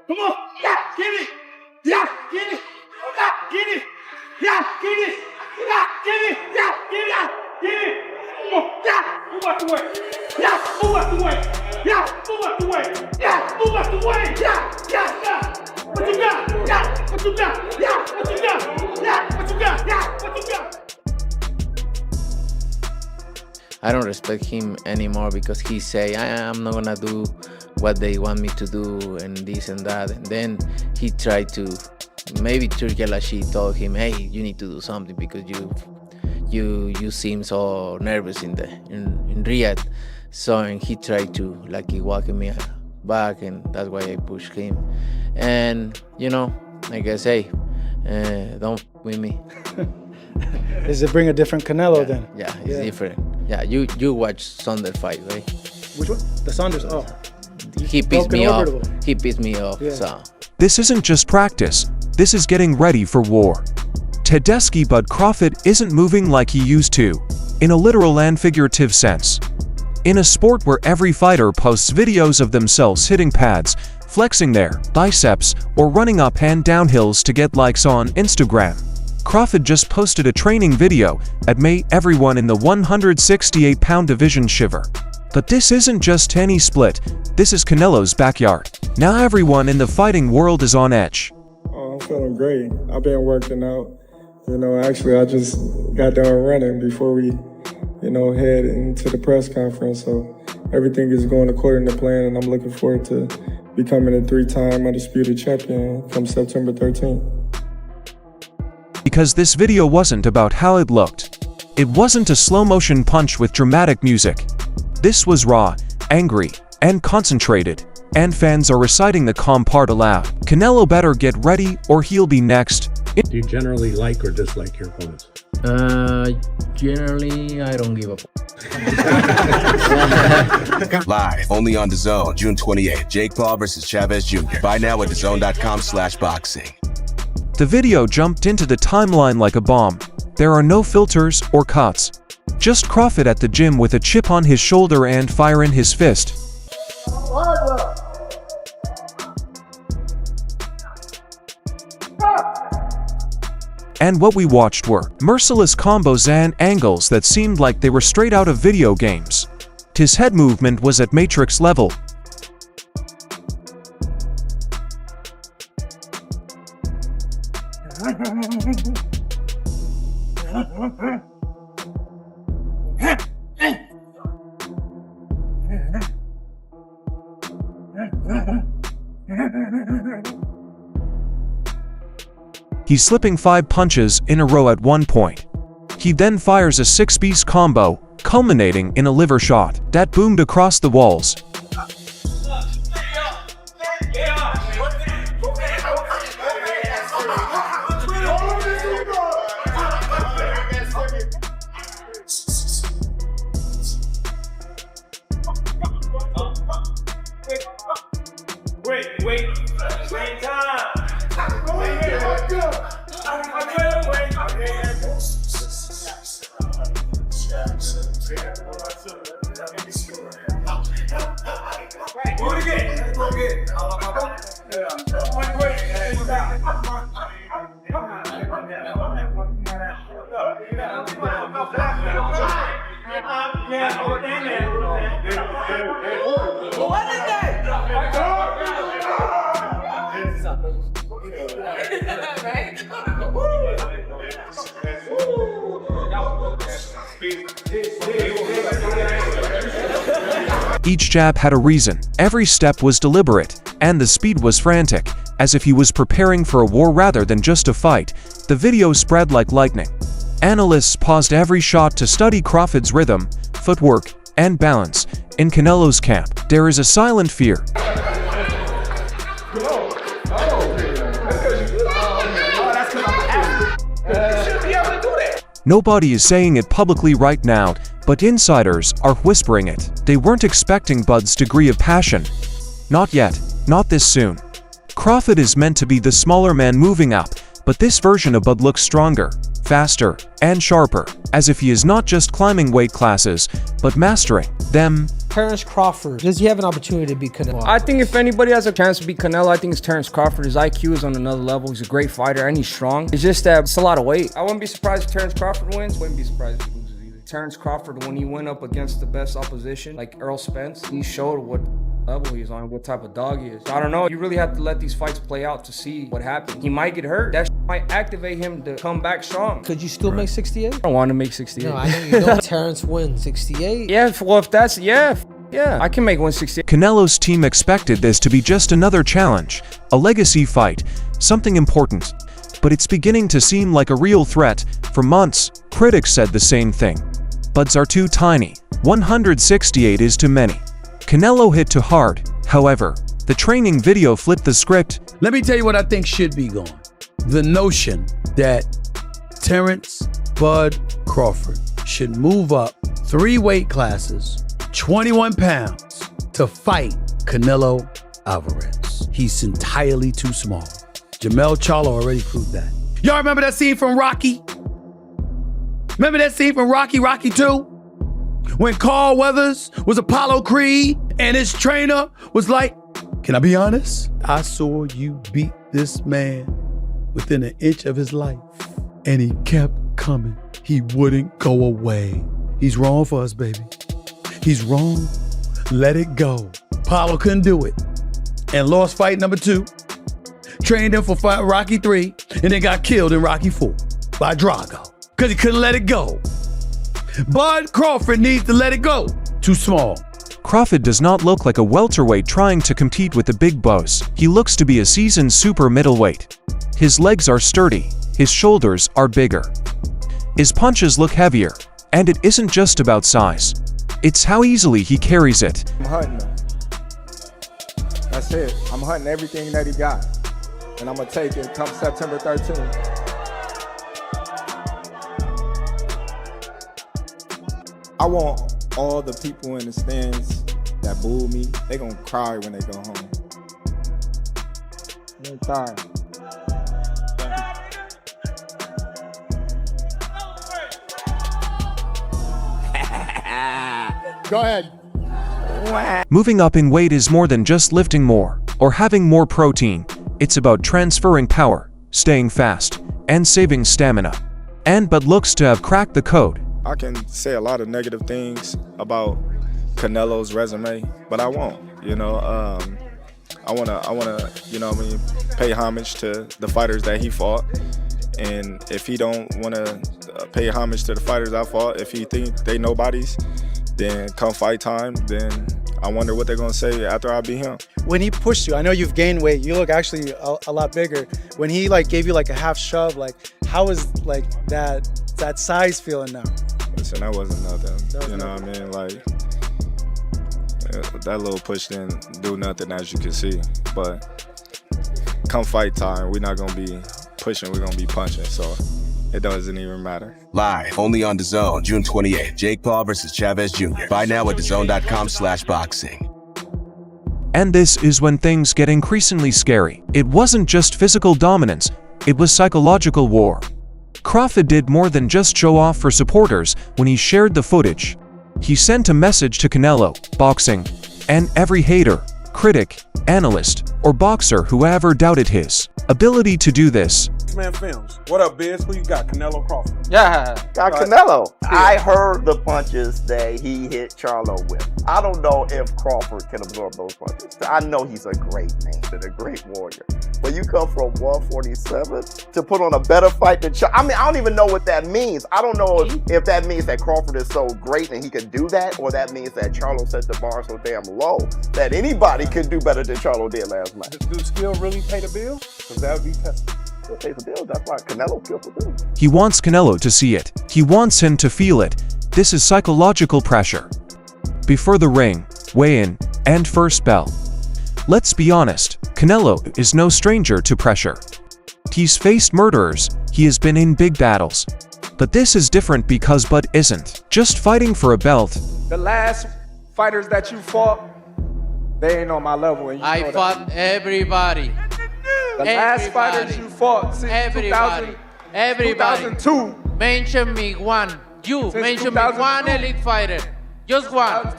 Come on. Yeah, get it. Yeah, get it. Yeah, get it. Yeah, get it. Yeah, get it. Yeah, get it. Get it. Come on. Yeah, move out the way. Yeah, move out the way. Yeah, move out the way. Yeah, move out the way. Yeah, yeah, yeah. What you got? Yeah, what you got? Yeah, what you got? Yeah, what you got? Yeah, what you got? I don't respect him anymore because he say I'm not gonna do what they want me to do and this and that, and then he tried to, maybe Turki Alashi told him, hey, you need to do something because you seem so nervous in Riyadh. So and he tried to like he walked me back, and that's why I pushed him. And you know, I guess, hey, don't with me. Does it bring a different Canelo then? Yeah, it's different. Yeah, you watch Saunders fight, right? Which one? The Saunders. Oh, He pissed me off. He pissed me off. Yeah. So This isn't just practice, this is getting ready for war. Tedeschi Bud Crawford isn't moving like he used to, in a literal and figurative sense. In a sport where every fighter posts videos of themselves hitting pads, flexing their biceps, or running up and down hills to get likes on Instagram, Crawford just posted a training video that made everyone in the 168-pound division shiver. But this isn't just any split, this is Canelo's backyard. Now everyone in the fighting world is on edge. Oh, I'm feeling great. I've been working out. You know, actually, I just got done running before we, head into the press conference. So everything is going according to plan, and I'm looking forward to becoming a 3-time undisputed champion come September 13th. Because this video wasn't about how it looked. It wasn't a slow-motion punch with dramatic music. This was raw, angry, and concentrated, and fans are reciting the calm part aloud. Canelo better get ready or he'll be next. Do you generally like or dislike your opponents? generally, I don't give a fuck. Live, only on DAZN, June 28th. Jake Paul versus Chavez Jr. Buy now at DAZN.com/boxing. The video jumped into the timeline like a bomb. There are no filters or cuts. Just Crawford at the gym with a chip on his shoulder and fire in his fist. And what we watched were merciless combos and angles that seemed like they were straight out of video games. His head movement was at Matrix level. He's slipping 5 punches in a row at one point. He then fires a 6-piece combo, culminating in a liver shot that boomed across the walls. Wait time. Each jab had a reason, every step was deliberate, and the speed was frantic, as if he was preparing for a war rather than just a fight. The video spread like lightning. Analysts paused every shot to study Crawford's rhythm, footwork, and balance. In Canelo's camp, there is a silent fear. Nobody is saying it publicly right now, but insiders are whispering it. They weren't expecting Bud's degree of passion. Not yet, not this soon. Crawford is meant to be the smaller man moving up, but this version of Bud looks stronger, faster, and sharper, as if he is not just climbing weight classes, but mastering them. Terrence Crawford, does he have an opportunity to beat Canelo? I think if anybody has a chance to beat Canelo, I think it's Terrence Crawford. His IQ is on another level. He's a great fighter and he's strong. It's just that it's a lot of weight. I wouldn't be surprised if Terrence Crawford wins. Wouldn't be surprised if he loses either. Terrence Crawford, when he went up against the best opposition, like Errol Spence, he showed what level he's on, what type of dog he is. So I don't know. You really have to let these fights play out to see what happens. He might get hurt. That might activate him to come back strong. Could you still make 68? I don't want to make 68. No, I know you don't. Terrence wins 68. Yeah, well, if that's, yeah, I can make 168. Canelo's team expected this to be just another challenge, a legacy fight, something important. But it's beginning to seem like a real threat. For months, critics said the same thing. Buds are too tiny. 168 is too many. Canelo hit too hard. However, the training video flipped the script. Let me tell you what I think should be gone. The notion that Terrence Bud Crawford should move up 3 weight classes, 21 pounds, to fight Canelo Alvarez. He's entirely too small. Jermell Charlo already proved that. Y'all remember that scene from Rocky? Remember that scene from Rocky 2? When Carl Weathers was Apollo Creed and his trainer was like, can I be honest? I saw you beat this man within an inch of his life. And he kept coming. He wouldn't go away. He's wrong for us, baby. He's wrong. Let it go. Apollo couldn't do it. And lost fight number 2. Trained him for fight Rocky 3 and then got killed in Rocky 4 by Drago. Because he couldn't let it go. Bud Crawford needs to let it go. Too small. Crawford does not look like a welterweight trying to compete with the big boss. He looks to be a seasoned super middleweight. His legs are sturdy. His shoulders are bigger. His punches look heavier. And it isn't just about size. It's how easily he carries it. I'm hunting him. That's it. I'm hunting everything that he got. And I'm going to take it come September 13th. I want all the people in the stands that boo me, they gonna cry when they go home. I'm tired. Go ahead. Moving up in weight is more than just lifting more or having more protein. It's about transferring power, staying fast, and saving stamina. And Bud looks to have cracked the code. I can say a lot of negative things about Canelo's resume, but I won't. You know, I wanna, you know what I mean, pay homage to the fighters that he fought. And if he don't wanna pay homage to the fighters I fought, if he think they nobodies, then come fight time, then I wonder what they're gonna say after I beat him. When he pushed you, I know you've gained weight. You look actually a lot bigger. When he like gave you like a half shove, like how is like that size feeling now? Listen, that wasn't nothing. You know what I mean? Like that little push didn't do nothing, as you can see. But come fight time, we're not gonna be pushing. We're gonna be punching. So it doesn't even matter. Live only on DAZN, June 28th. Jake Paul versus Chavez Jr. Buy now at DAZN.com/boxing. And this is when things get increasingly scary. It wasn't just physical dominance, it was psychological war. Crawford did more than just show off for supporters when he shared the footage. He sent a message to Canelo, boxing, and every hater, critic, analyst, or boxer who ever doubted his ability to do this. Man Films. What up, Biz? Who you got? Canelo Crawford. Yeah. Got Canelo. I heard the punches that he hit Charlo with. I don't know if Crawford can absorb those punches. I know he's a great man and a great warrior. But you come from 147 to put on a better fight than Charlo. I mean, I don't even know what that means. I don't know if that means that Crawford is so great and he can do that, or that means that Charlo set the bar so damn low that anybody can do better than Charlo did last night. Does skill really pay the bill? Because that would be tested. He'll pay the bill. That's why Canelo kills the bill. He wants Canelo to see it. He wants him to feel it. This is psychological pressure. Before the ring, weigh-in, and first bell. Let's be honest, Canelo is no stranger to pressure. He's faced murderers, he has been in big battles. But this is different because Bud isn't just fighting for a belt. The last fighters that you fought, they ain't on my level. And I fought everybody. The last fighters you fought since 2002. Mention me one. You mention me one elite fighter. Just one.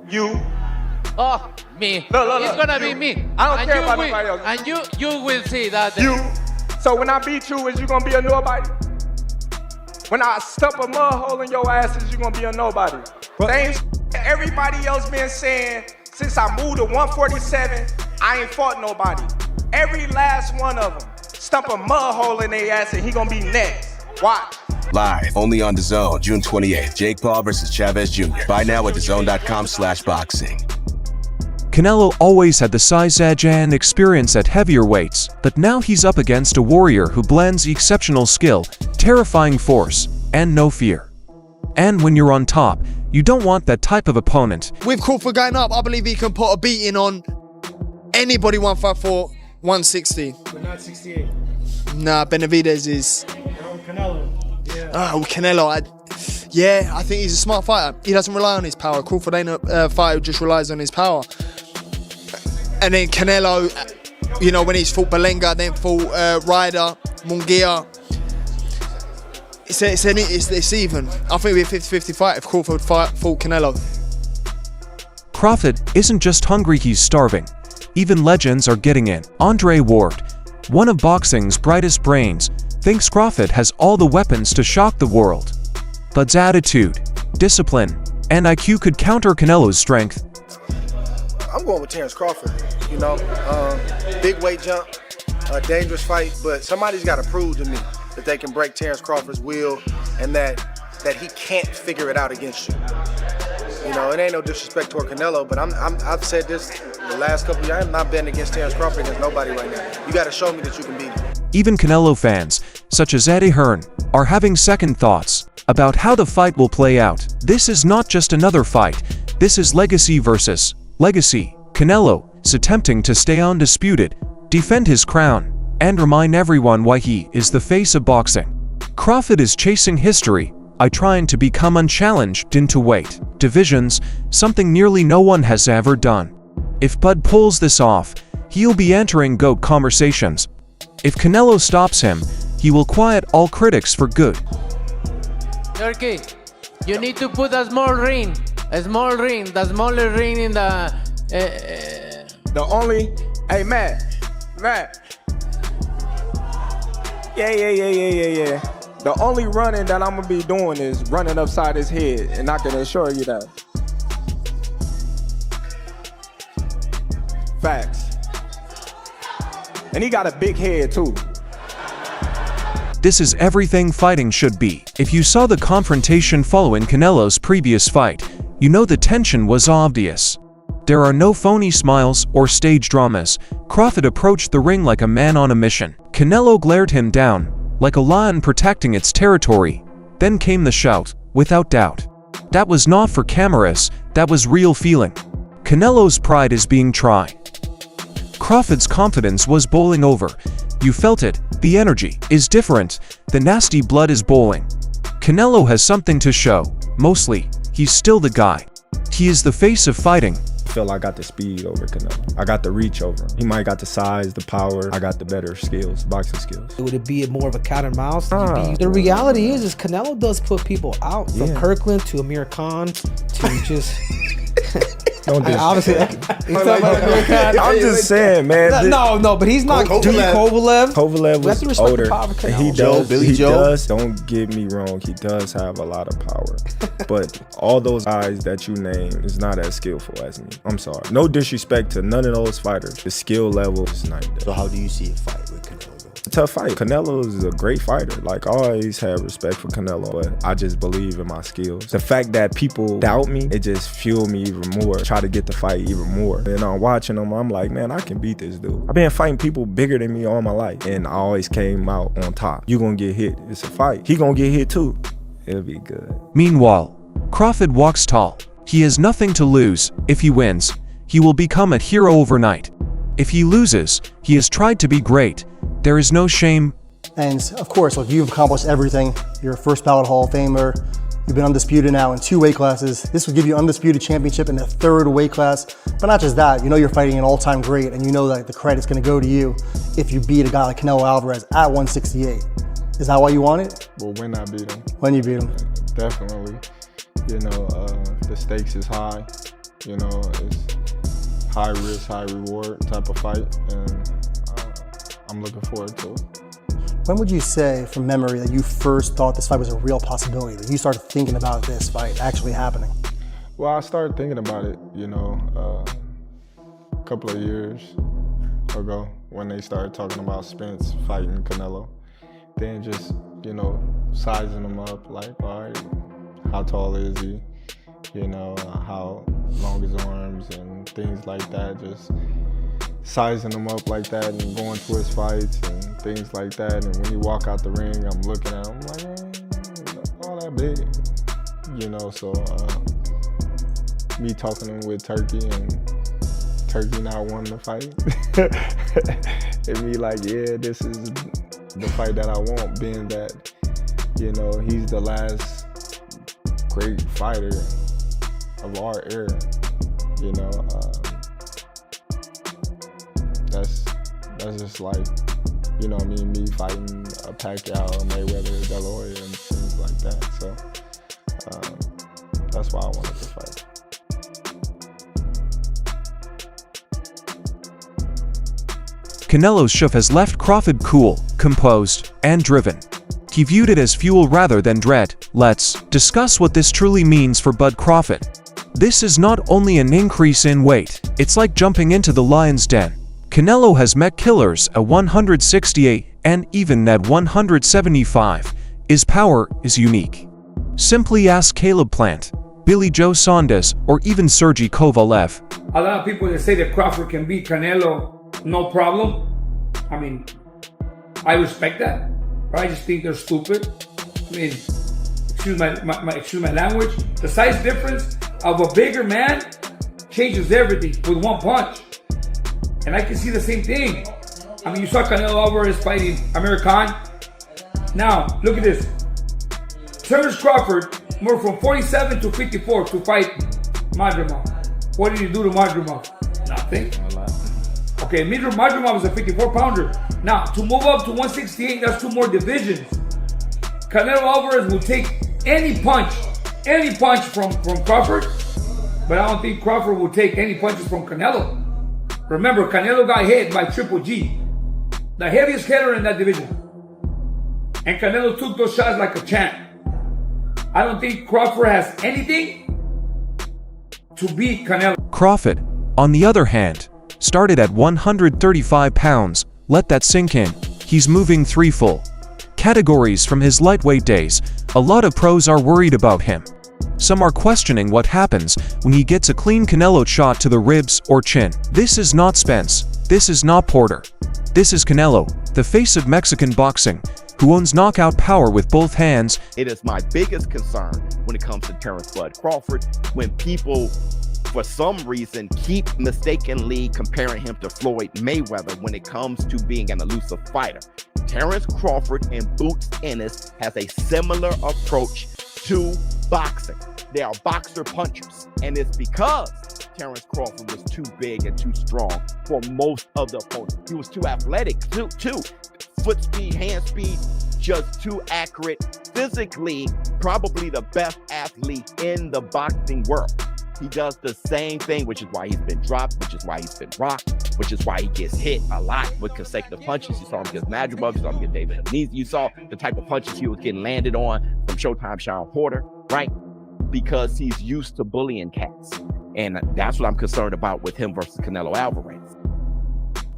You. Oh, me. Look, It's gonna be you. me. I don't And care you about will- nobody else. And you will see that. You. So when I beat you, is you gonna be a nobody? When I stuff a mud hole in your ass, is you gonna be a nobody? Same everybody else been saying since I moved to 147, I ain't fought nobody. Every last one of them stump a mud hole in their ass and he gonna be next. Watch. Live only on DAZN, June 28th. Jake Paul versus Chavez Jr. Buy now at DAZN.com/boxing. Canelo always had the size edge and experience at heavier weights, but now he's up against a warrior who blends exceptional skill, terrifying force, and no fear. And when you're on top, you don't want that type of opponent. With Crawford going up, I believe he can put a beating on anybody 154, 160. But not 68. Nah, Benavidez is... Canelo. Yeah. Oh, Canelo. I think he's a smart fighter. He doesn't rely on his power. Crawford ain't a fighter who just relies on his power. And then Canelo, you know, when he's fought Belenga, then fought Ryder, Munguia. It's even. I think it'd be a 50-50 fight if Crawford fought Canelo. Crawford isn't just hungry, he's starving. Even legends are getting in. Andre Ward, one of boxing's brightest brains, thinks Crawford has all the weapons to shock the world. Bud's attitude, discipline, and IQ could counter Canelo's strength. I'm going with Terrence Crawford. You know, big weight jump, a dangerous fight, but somebody's got to prove to me that they can break Terrence Crawford's will and that he can't figure it out against you. You know, it ain't no disrespect toward Canelo, but I've said this the last couple of years. I'm not betting against Terrence Crawford against nobody right now. You got to show me that you can beat him. Even Canelo fans, such as Eddie Hearn, are having second thoughts about how the fight will play out. This is not just another fight. This is legacy versus legacy. Canelo is attempting to stay undisputed, defend his crown, and remind everyone why he is the face of boxing. Crawford is chasing history, trying to become unchallenged into weight divisions, something nearly no one has ever done. If Bud pulls this off, he'll be entering GOAT conversations. If Canelo stops him, he will quiet all critics for good. Turkey, you need to put a small ring, the smaller ring in the... Hey, Matt. Yeah. The only running that I'm gonna be doing is running upside his head, and I can assure you that. Facts. And he got a big head too. This is everything fighting should be. If you saw the confrontation following Canelo's previous fight, you know the tension was obvious. There are no phony smiles or stage dramas. Crawford approached the ring like a man on a mission. Canelo glared him down, like a lion protecting its territory. Then came the shout, without doubt. That was not for cameras, that was real feeling. Canelo's pride is being tried. Crawford's confidence was boiling over. You felt it, the energy is different, the nasty blood is boiling. Canelo has something to show. Mostly, he's still the guy. He is the face of fighting. I feel I got the speed over Canelo. I got the reach over him. He might got the size, the power. I got the better skills, boxing skills. Would it be more of a cat and mouse? The reality is Canelo does put people out. From Kirkland to Amir Khan to just... Don't do obviously, I'm just saying, man. No, but he's not. Kovalev. Kovalev was older. He does. Billy Joe. Don't get me wrong. He does have a lot of power, but all those guys that you name is not as skillful as me. I'm sorry. No disrespect to none of those fighters. The skill level is not there. So how do you see a fight with Canelo? A tough fight. Canelo is a great fighter. Like, I always had respect for Canelo, but I just believe in my skills. The fact that people doubt me, it just fueled me even more. Try to get the fight even more. And I'm watching him, I'm like, man, I can beat this dude. I've been fighting people bigger than me all my life, and I always came out on top. You gonna get hit. It's a fight. He gonna get hit too. It'll be good. Meanwhile, Crawford walks tall. He has nothing to lose. If he wins, he will become a hero overnight. If he loses, he has tried to be great. There is no shame. And of course, look, you've accomplished everything. You're a first ballot Hall of Famer. You've been undisputed now in 2 weight classes. This will give you undisputed championship in the 3rd weight class. But not just that, you know you're fighting an all-time great, and you know that the credit's gonna go to you if you beat a guy like Canelo Alvarez at 168. Is that why you want it? Well, when I beat him. When you beat him. Definitely. You know, the stakes is high. You know, it's high risk, high reward type of fight, and I'm looking forward to it. When would you say, from memory, that you first thought this fight was a real possibility, that you started thinking about this fight actually happening? Well, I started thinking about it, you know, a couple of years ago when they started talking about Spence fighting Canelo. Then just, you know, sizing him up, like, all right, how tall is he? You know, how long his arms and things like that. Just sizing him up like that and going to his fights and things like that. And when he walk out the ring, I'm looking at him like, all that big, you know. So me talking with Turkey and Turkey not wanting to fight, and me like, yeah, this is the fight that I want, being that, you know, he's the last great fighter of our era, you know. That's just like, you know what I mean, me fighting a Pacquiao, a Mayweather, De La Hoya, and things like that. So that's why I wanted to fight. Canelo's shove has left Crawford cool, composed, and driven. He viewed it as fuel rather than dread. Let's discuss what this truly means for Bud Crawford. This is not only an increase in weight, it's like jumping into the lion's den. Canelo has met killers at 168 and even at 175. His power is unique. Simply ask Caleb Plant, Billy Joe Saunders, or even Sergey Kovalev. A lot of people that say that Crawford can beat Canelo, no problem. I mean, I respect that, but I just think they're stupid. I mean, excuse my language. The size difference of a bigger man changes everything with one punch. And I can see the same thing. I mean, you saw Canelo Alvarez fighting Amir Khan. Now, look at this. Terence Crawford moved from 47 to 54 to fight Madrimov. What did he do to Madrimov? Nothing. Okay, Madrimov was a 54-pounder. Now, to move up to 168, that's 2 more divisions. Canelo Alvarez will take any punch from Crawford, but I don't think Crawford will take any punches from Canelo. Remember, Canelo got hit by Triple G, the heaviest hitter in that division. And Canelo took those shots like a champ. I don't think Crawford has anything to beat Canelo. Crawford, on the other hand, started at 135 pounds. Let that sink in. He's moving 3 full categories from his lightweight days. A lot of pros are worried about him. Some are questioning what happens when he gets a clean Canelo shot to the ribs or chin. This is not Spence. This is not Porter. This is Canelo, the face of Mexican boxing, who owns knockout power with both hands. It is my biggest concern when it comes to Terence Bud Crawford, when people, for some reason, keep mistakenly comparing him to Floyd Mayweather when it comes to being an elusive fighter. Terence Crawford and Boots Ennis has a similar approach to boxing. They are boxer punchers, and it's because Terence Crawford was too big and too strong for most of the opponents. He was too athletic, too. Foot speed, hand speed, just too accurate. Physically, probably the best athlete in the boxing world. He does the same thing, which is why he's been dropped, which is why he's been rocked, which is why he gets hit a lot with consecutive punches. You saw him against Madrimov, you saw him against David Hanese. You saw the type of punches he was getting landed on from Showtime Sean Porter, right? Because he's used to bullying cats. And that's what I'm concerned about with him versus Canelo Alvarez.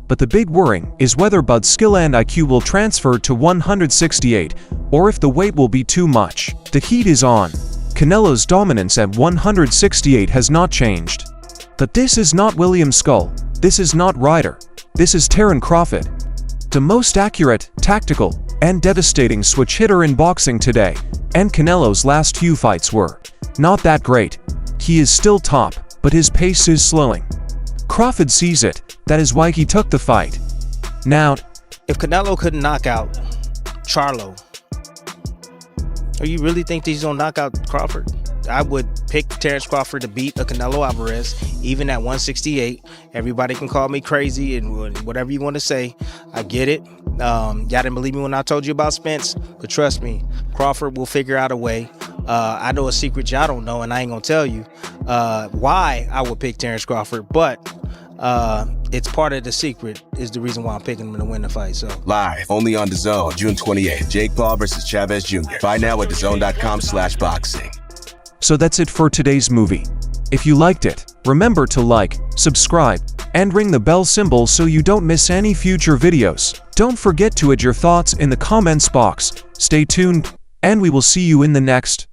But the big worrying is whether Bud's skill and IQ will transfer to 168, or if the weight will be too much. The heat is on. Canelo's dominance at 168 has not changed. But this is not William Skull. This is not Ryder. This is Terence Crawford. The most accurate, tactical, and devastating switch hitter in boxing today. And Canelo's last few fights were not that great. He is still top, but his pace is slowing. Crawford sees it. That is why he took the fight. Now, if Canelo couldn't knock out Charlo, or you really think that he's gonna knock out Crawford? I would pick Terence Crawford to beat a Canelo Alvarez, even at 168. Everybody can call me crazy and whatever you want to say. I get it. Y'all didn't believe me when I told you about Spence, but trust me, Crawford will figure out a way I know a secret y'all don't know, and I ain't gonna tell you why I would pick Terrence Crawford, but it's part of the secret is the reason why I'm picking him to win the fight. So Live, only on DAZN, June 28th. Jake Paul versus Chavez Jr. Buy now at DAZN.com/boxing. So that's it for today's movie. If you liked it, remember to like, subscribe, and ring the bell symbol so you don't miss any future videos. Don't forget to add your thoughts in the comments box. Stay tuned, and we will see you in the next